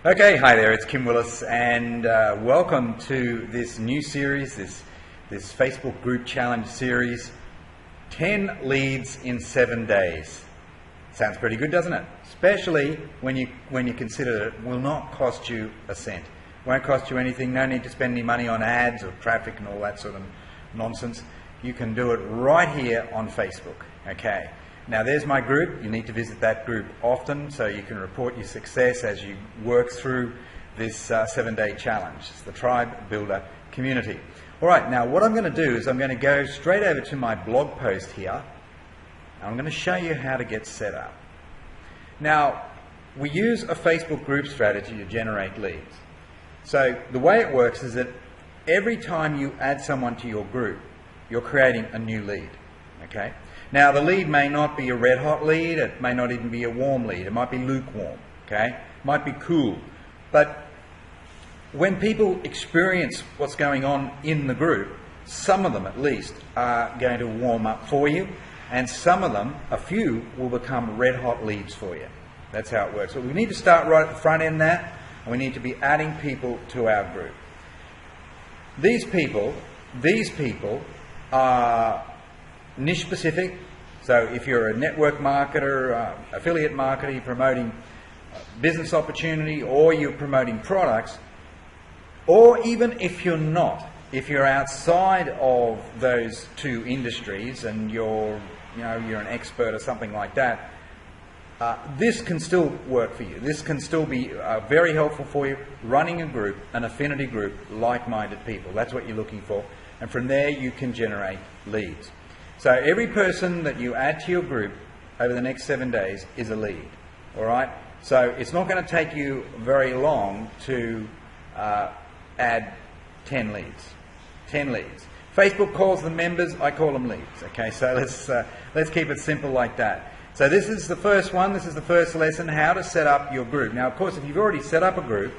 Okay, hi there, it's Kim Willis, and welcome to this new series, this Facebook group challenge series, 10 leads in 7 days. Sounds pretty good, doesn't it? Especially when you consider that it will not cost you a cent. It won't cost you anything, no need to spend any money on ads or traffic and all that sort of nonsense. You can do it right here on Facebook, okay? Now there's my group. You need to visit that group often so you can report your success as you work through this 7-day challenge. It's the Tribe Builder Community. Alright, now what I'm going to do is I'm going to go straight over to my blog post here. I'm going to show you how to get set up. Now, we use a Facebook group strategy to generate leads. So the way it works is that every time you add someone to your group, you're creating a new lead. Okay? Now the lead may not be a red hot lead, it may not even be a warm lead, it might be lukewarm, okay? It might be cool. But when people experience what's going on in the group, some of them at least are going to warm up for you, and some of them, a few, will become red hot leads for you. That's how it works. So we need to start right at the front end there, and we need to be adding people to our group. These people are niche specific. So if you're a network marketer, affiliate marketer, you're promoting business opportunity, or you're promoting products, or even if you're not, if you're outside of those two industries and you're an expert or something like that, this can still work for you. This can still be very helpful for you, running a group, an affinity group, like-minded people. That's what you're looking for. And from there you can generate leads. So every person that you add to your group over the next 7 days is a lead, all right? So it's not going to take you very long to add 10 leads. 10 leads. Facebook calls them members, I call them leads, okay? So let's keep it simple like that. So this is the first one, this is the first lesson, how to set up your group. Now, of course, if you've already set up a group,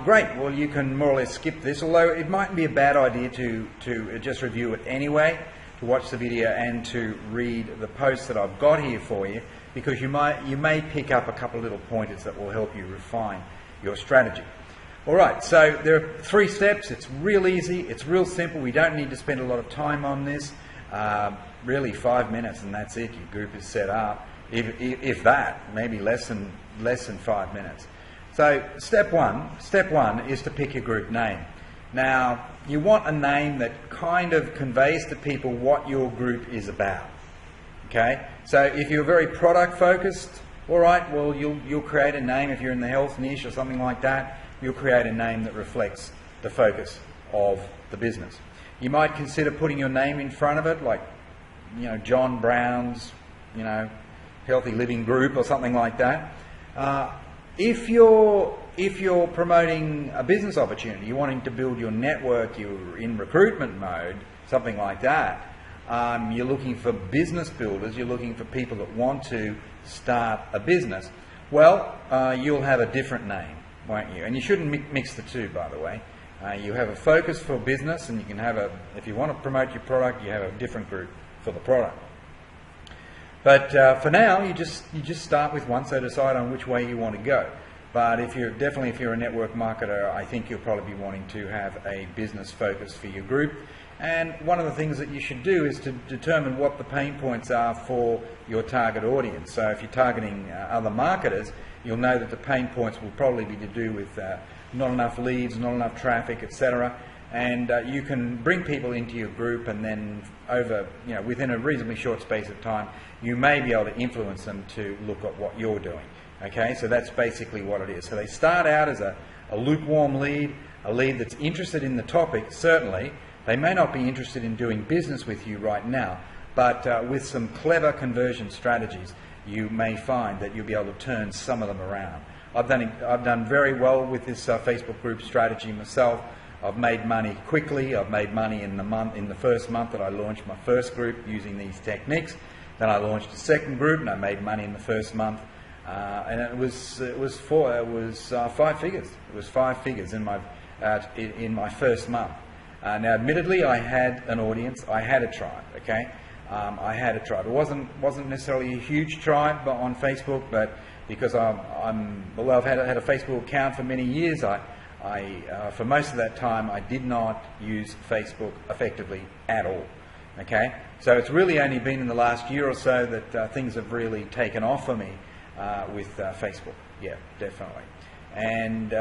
great, well you can more or less skip this, although it might be a bad idea to just review it anyway, to watch the video and to read the posts that I've got here for you, because you may pick up a couple of little pointers that will help you refine your strategy. Alright, so there are 3 steps. It's real easy, it's real simple, we don't need to spend a lot of time on this, really 5 minutes and that's it, your group is set up, if that, maybe less than 5 minutes. So step one is to pick your group name. Now, you want a name that kind of conveys to people what your group is about. Okay? So if you're very product focused, all right, well you'll create a name. If you're in the health niche or something like that, you'll create a name that reflects the focus of the business. You might consider putting your name in front of it, like John Brown's Healthy Living Group or something like that. If you're promoting a business opportunity, you're wanting to build your network, you're in recruitment mode, something like that, you're looking for business builders, you're looking for people that want to start a business, well, you'll have a different name, won't you? And you shouldn't mix the two, by the way. You have a focus for business, and you can have if you want to promote your product, you have a different group for the product. But for now, you just start with one, so decide on which way you want to go. But if you're a network marketer, I think you'll probably be wanting to have a business focus for your group. And one of the things that you should do is to determine what the pain points are for your target audience. So if you're targeting other marketers, you'll know that the pain points will probably be to do with not enough leads, not enough traffic, etc. And you can bring people into your group, and then within a reasonably short space of time, you may be able to influence them to look at what you're doing. Okay, so that's basically what it is. So they start out as a lukewarm lead, a lead that's interested in the topic, certainly. They may not be interested in doing business with you right now, but with some clever conversion strategies, you may find that you'll be able to turn some of them around. I've done very well with this Facebook group strategy myself. I've made money quickly. I've made money in the first month that I launched my first group using these techniques. Then I launched a second group, and I made money in the first month, and it was 5 figures. It was 5 figures in my first month. Now, admittedly, I had an audience. I had a tribe. Okay, I had a tribe. It wasn't necessarily a huge tribe on Facebook, but because although I've had a Facebook account for many years, for most of that time I did not use Facebook effectively at all. Okay, so it's really only been in the last year or so that things have really taken off for me with Facebook. Yeah, definitely. And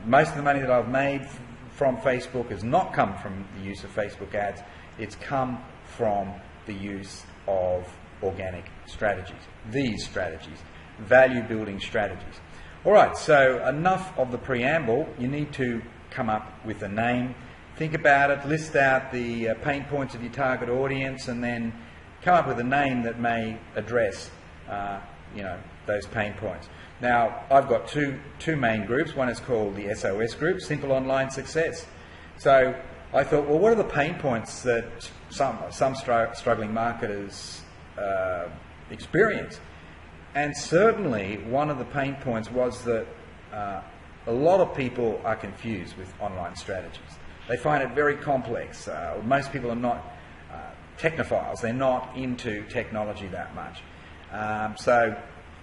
most of the money that I've made from Facebook has not come from the use of Facebook ads. It's come from the use of organic strategies. These strategies, value building strategies. All right, so enough of the preamble. You need to come up with a name. Think about it, list out the pain points of your target audience, and then come up with a name that may address those pain points. Now, I've got two main groups. One is called the SOS group, Simple Online Success. So I thought, well, what are the pain points that some struggling marketers experience? And certainly one of the pain points was that a lot of people are confused with online strategies. They find it very complex. Most people are not technophiles. They're not into technology that much. So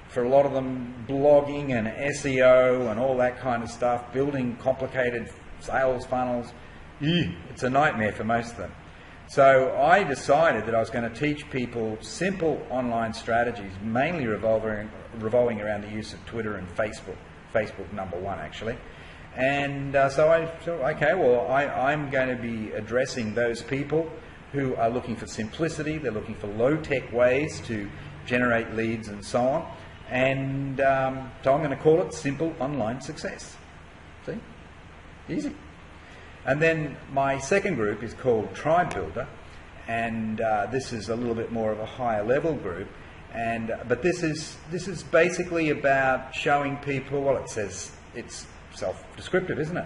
for a lot of them, blogging and SEO and all that kind of stuff, building complicated sales funnels, it's a nightmare for most of them. So I decided that I was going to teach people simple online strategies, mainly revolving around the use of Twitter and Facebook. Facebook #1 actually. And so I thought, okay, well, I'm going to be addressing those people who are looking for simplicity. They're looking for low-tech ways to generate leads and so on. And so I'm going to call it Simple Online Success. See? Easy. And then my second group is called Tribe Builder, and this is a little bit more of a higher level group. But this is basically about showing people. Well, it says it's self-descriptive, isn't it?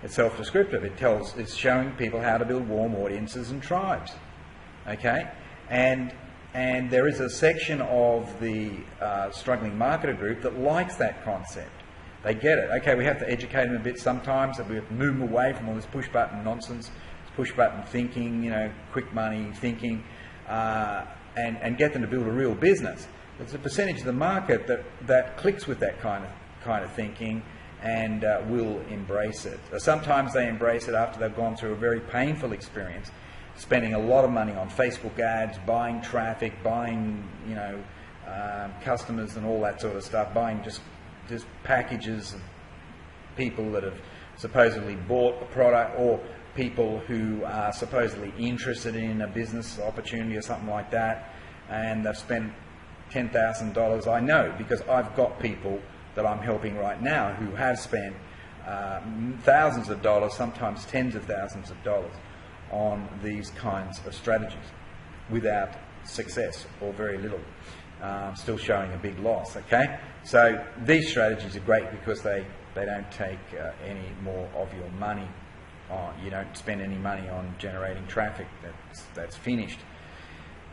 It's self-descriptive. It's showing people how to build warm audiences and tribes. Okay, and there is a section of the struggling marketer group that likes that concept. They get it. Okay, we have to educate them a bit sometimes, and we have to move them away from all this push-button nonsense, push-button thinking, quick money thinking, and get them to build a real business. There's a percentage of the market that clicks with that kind of thinking and will embrace it. Sometimes they embrace it after they've gone through a very painful experience, spending a lot of money on Facebook ads, buying traffic, buying customers and all that sort of stuff, buying just packages of people that have supposedly bought a product, or people who are supposedly interested in a business opportunity or something like that, and they've spent $10,000. I know, because I've got people that I'm helping right now who have spent thousands of dollars, sometimes tens of thousands of dollars, on these kinds of strategies without success, or very little, still showing a big loss. Okay, so these strategies are great because they don't take any more of your money. You don't spend any money on generating traffic. That's finished.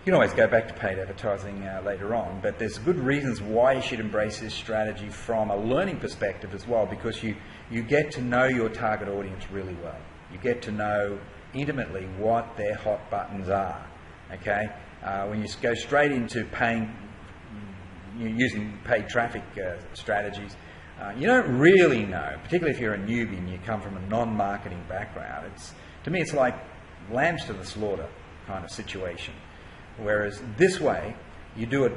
You can always go back to paid advertising later on, but there's good reasons why you should embrace this strategy from a learning perspective as well, because you get to know your target audience really well. You get to know intimately what their hot buttons are. Okay, when you go straight into using paid traffic strategies, you don't really know, particularly if you're a newbie and you come from a non-marketing background. To me, it's like lambs to the slaughter kind of situation. Whereas this way, you do it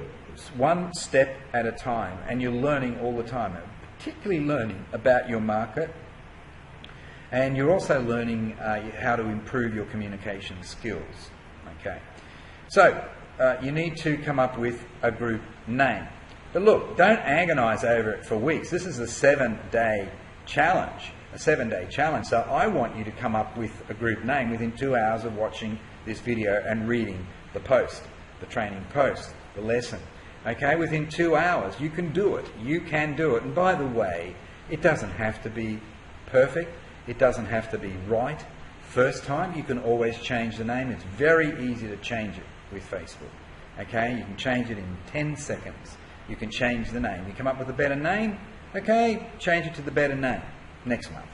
one step at a time, and you're learning all the time, particularly learning about your market, and you're also learning how to improve your communication skills. Okay, so you need to come up with a group name. But look, don't agonize over it for weeks. This is a 7-day challenge, So I want you to come up with a group name within 2 hours of watching this video and reading the post, the training post, the lesson. Okay, within 2 hours, you can do it. You can do it. And by the way, it doesn't have to be perfect. It doesn't have to be right first time. You can always change the name. It's very easy to change it with Facebook. Okay, you can change it in 10 seconds. You can change the name. You come up with a better name, okay, change it to the better name next month.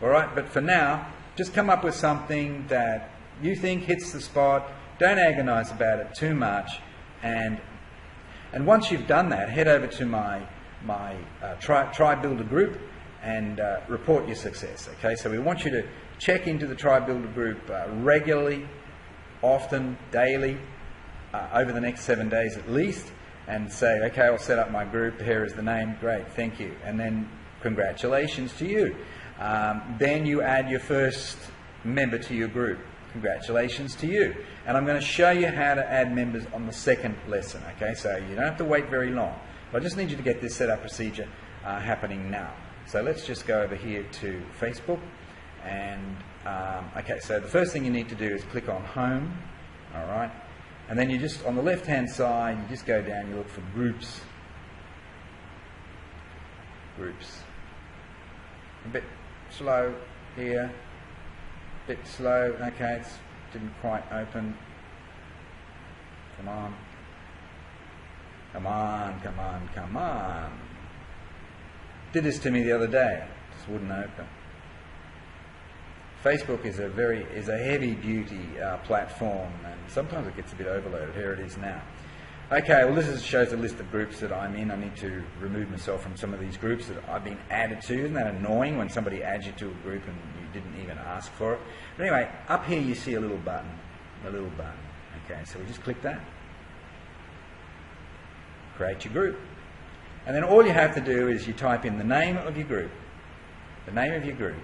All right, but for now, just come up with something that you think hits the spot. Don't agonize about it too much. And once you've done that, head over to my Tribe Builder group and report your success. Okay, so we want you to check into the Tribe Builder group regularly, often, daily, over the next 7 days at least, and say, okay, I'll set up my group, here is the name, great, thank you, and then congratulations to you. Then you add your first member to your group. Congratulations to you. And I'm going to show you how to add members on the second lesson, okay? So you don't have to wait very long. But I just need you to get this setup procedure happening now. So let's just go over here to Facebook. And, okay, so the first thing you need to do is click on Home, all right? And then you just, on the left-hand side, you just go down, you look for Groups. Groups. A bit slow here. Bit slow, okay, it didn't quite open. Come on. Come on, come on, come on. Did this to me the other day, just wouldn't open. Facebook is a heavy duty platform, and sometimes it gets a bit overloaded. Here it is now. Okay, well this shows a list of groups that I'm in. I need to remove myself from some of these groups that I've been added to. Isn't that annoying when somebody adds you to a group and you didn't even ask for it? But anyway, up here you see a little button. Okay, so we just click that. Create your group. And then all you have to do is you type in the name of your group. The name of your group.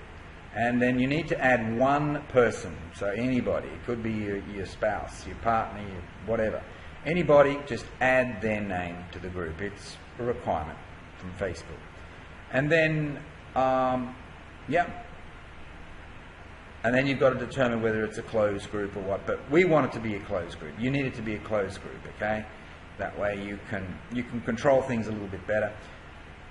And then you need to add one person. So anybody. It could be your spouse, your partner, whatever. Anybody, just add their name to the group. It's a requirement from Facebook. And then, yeah. And then you've got to determine whether it's a closed group or what. But we want it to be a closed group. You need it to be a closed group, okay? That way you can control things a little bit better.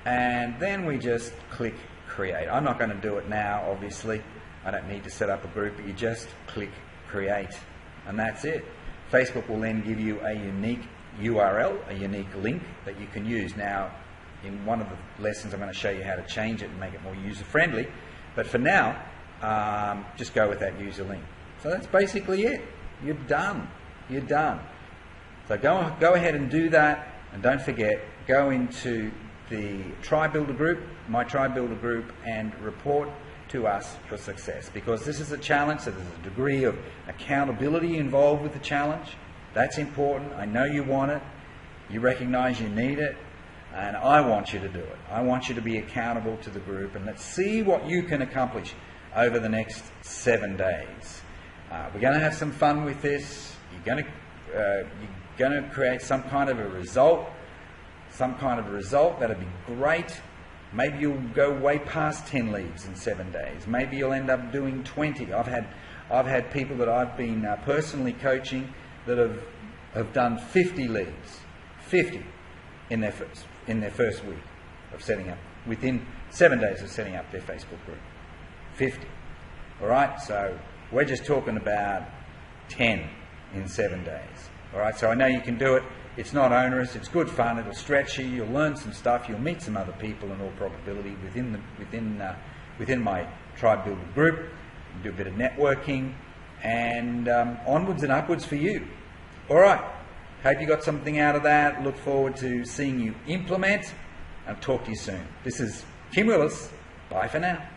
And then we just click Create. I'm not going to do it now, obviously. I don't need to set up a group, but you just click Create. And that's it. Facebook will then give you a unique URL, a unique link that you can use. Now, in one of the lessons, I'm going to show you how to change it and make it more user-friendly. But for now, just go with that user link. So that's basically it. You're done. You're done. So go ahead and do that. And don't forget, go into the Tribe Builder group, my Tribe Builder group, and report to us for success, because this is a challenge, so there's a degree of accountability involved with the challenge. That's important. I know you want it, you recognize you need it, and I want you to do it. I want you to be accountable to the group, and let's see what you can accomplish over the next 7 days. We're going to have some fun with this. You're going to create some kind of a result, that'll be great. Maybe you'll go way past 10 leads in 7 days. Maybe you'll end up doing 20. I've had people that I've been personally coaching that have done 50 leads, 50 in their first week of setting up, within 7 days of setting up their Facebook group. 50. All right, so we're just talking about 10 in 7 days. All right, so I know you can do it. It's not onerous. It's good fun. It'll stretch you. You'll learn some stuff. You'll meet some other people in all probability within my Tribe Builder group. You do a bit of networking, and onwards and upwards for you. All right. Hope you got something out of that. Look forward to seeing you implement, and talk to you soon. This is Kim Willis. Bye for now.